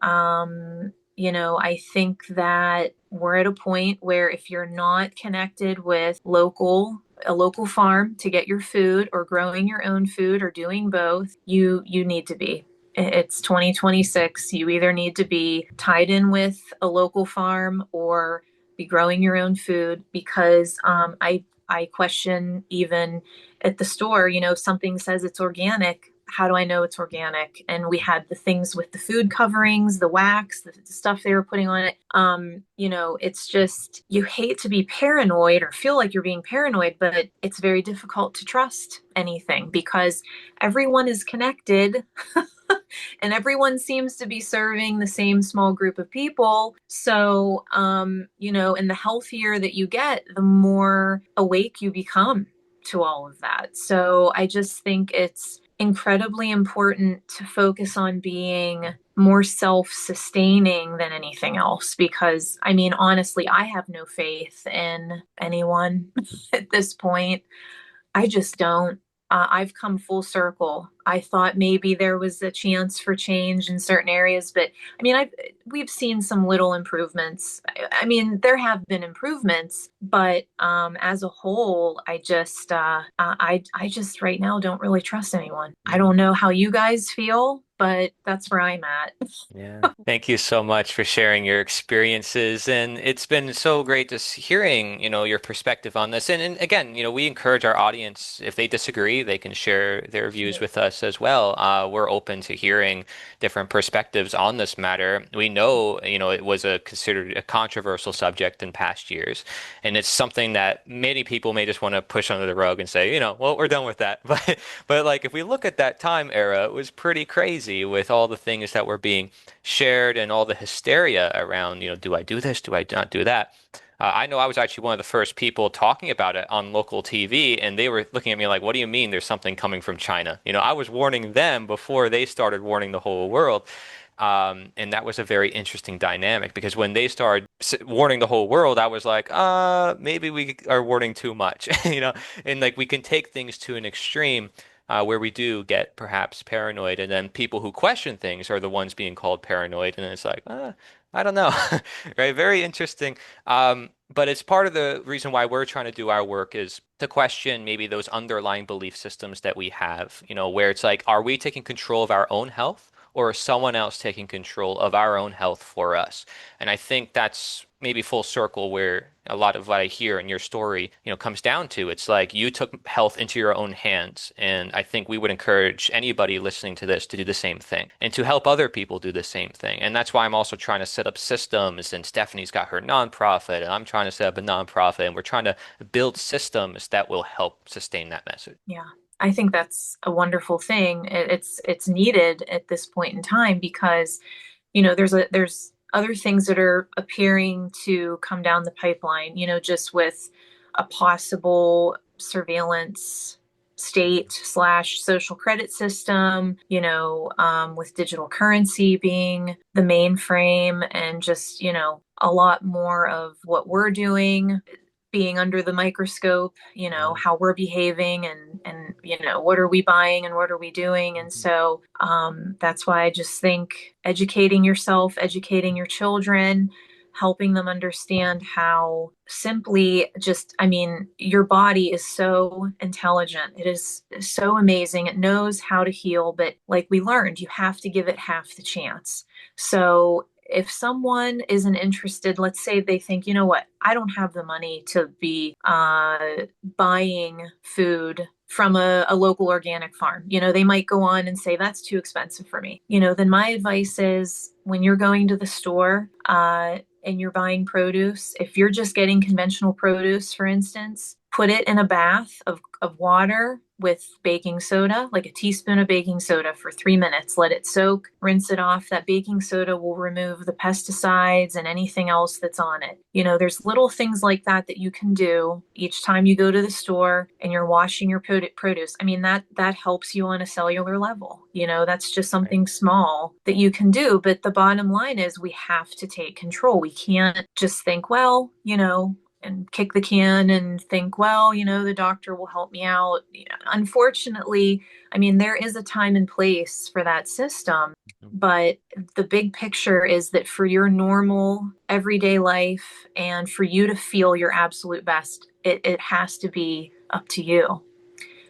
you know, I think that we're at a point where if you're not connected with a local farm to get your food, or growing your own food, or doing both, you need to be. It's 2026. You either need to be tied in with a local farm or be growing your own food, because I question, even at the store, you know, something says it's organic. How do I know it's organic? And we had the things with the food coverings, the wax, the stuff they were putting on it. You know, it's just, you hate to be paranoid or feel like you're being paranoid, but it's very difficult to trust anything because everyone is connected and everyone seems to be serving the same small group of people. So, you know, and the healthier that you get, the more awake you become to all of that. So I just think it's incredibly important to focus on being more self-sustaining than anything else, because I mean, honestly, I have no faith in anyone at this point. I just don't. I've come full circle. I thought maybe there was a chance for change in certain areas, but I mean, we've seen some little improvements. I mean, there have been improvements, but as a whole, I just right now don't really trust anyone. I don't know how you guys feel, but that's where I'm at. Yeah. Thank you so much for sharing your experiences. And it's been so great just hearing, your perspective on this. And again, we encourage our audience, if they disagree, they can share their views with us as well. We're open to hearing different perspectives on this matter. We know, it was considered a controversial subject in past years. And it's something that many people may just want to push under the rug and say, well, we're done with that. But like, if we look at that time era, it was pretty crazy with all the things that were being shared and all the hysteria around, do I do this? Do I not do that? I know I was actually one of the first people talking about it on local TV, and they were looking at me like, what do you mean there's something coming from China? I was warning them before they started warning the whole world. And that was a very interesting dynamic, because when they started warning the whole world, I was like, maybe we are warning too much, and like we can take things to an extreme. Where we do get perhaps paranoid, and then people who question things are the ones being called paranoid, and it's like, I don't know, right? Very interesting. But it's part of the reason why we're trying to do our work, is to question maybe those underlying belief systems that we have, where it's like, are we taking control of our own health, or is someone else taking control of our own health for us? And I think that's maybe full circle where a lot of what I hear in your story, comes down to. It's like you took health into your own hands. And I think we would encourage anybody listening to this to do the same thing and to help other people do the same thing. And that's why I'm also trying to set up systems, and Stephanie's got her nonprofit, and I'm trying to set up a nonprofit, and we're trying to build systems that will help sustain that message. Yeah. I think that's a wonderful thing. It's needed at this point in time, because, there's other things that are appearing to come down the pipeline, just with a possible surveillance state/social credit system, with digital currency being the mainframe, and just, a lot more of what we're doing being under the microscope, how we're behaving, and what are we buying and what are we doing. And so that's why I just think educating yourself, educating your children, helping them understand how simply your body is so intelligent. It is so amazing. It knows how to heal, but like we learned, you have to give it half the chance. So if someone isn't interested, let's say they think, you know what, I don't have the money to be buying food from a local organic farm. They might go on and say, that's too expensive for me. Then my advice is, when you're going to the store and you're buying produce, if you're just getting conventional produce, for instance, put it in a bath of water with baking soda, like a teaspoon of baking soda for 3 minutes. Let it soak, rinse it off. That baking soda will remove the pesticides and anything else that's on it. You know, there's little things like that that you can do each time you go to the store and you're washing your produce. I mean, that helps you on a cellular level. You know, that's just something small that you can do. But the bottom line is we have to take control. We can't just think, well, you know, and kick the can and think, well, you know, the doctor will help me out. Unfortunately, I mean, there is a time and place for that system, but the big picture is that for your normal everyday life and for you to feel your absolute best, it has to be up to you.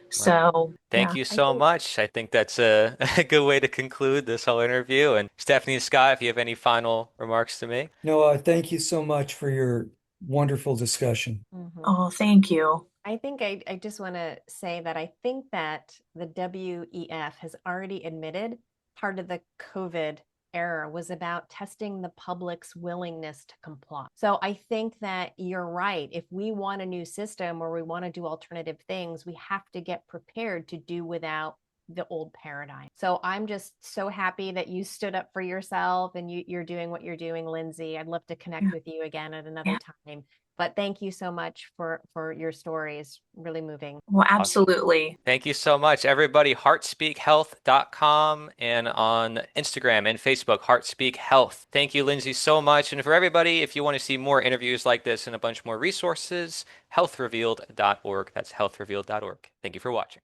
So, Thank you so much. I think that's a good way to conclude this whole interview. And Stephanie and Scott, if you have any final remarks to make. No, thank you so much for your wonderful discussion. Oh, thank you. I think I just want to say that I think that the WEF has already admitted part of the COVID era was about testing the public's willingness to comply. So I think that you're right. If we want a new system or we want to do alternative things, we have to get prepared to do without the old paradigm. So I'm just so happy that you stood up for yourself and you're doing what you're doing, Lindsay. I'd love to connect with you again at another time. But thank you so much for your stories. Really moving. Well, absolutely. Awesome. Thank you so much, everybody. Heartspeakhealth.com and on Instagram and Facebook, Heartspeak Health. Thank you, Lindsay, so much. And for everybody, if you want to see more interviews like this and a bunch more resources, healthrevealed.org. That's healthrevealed.org. Thank you for watching.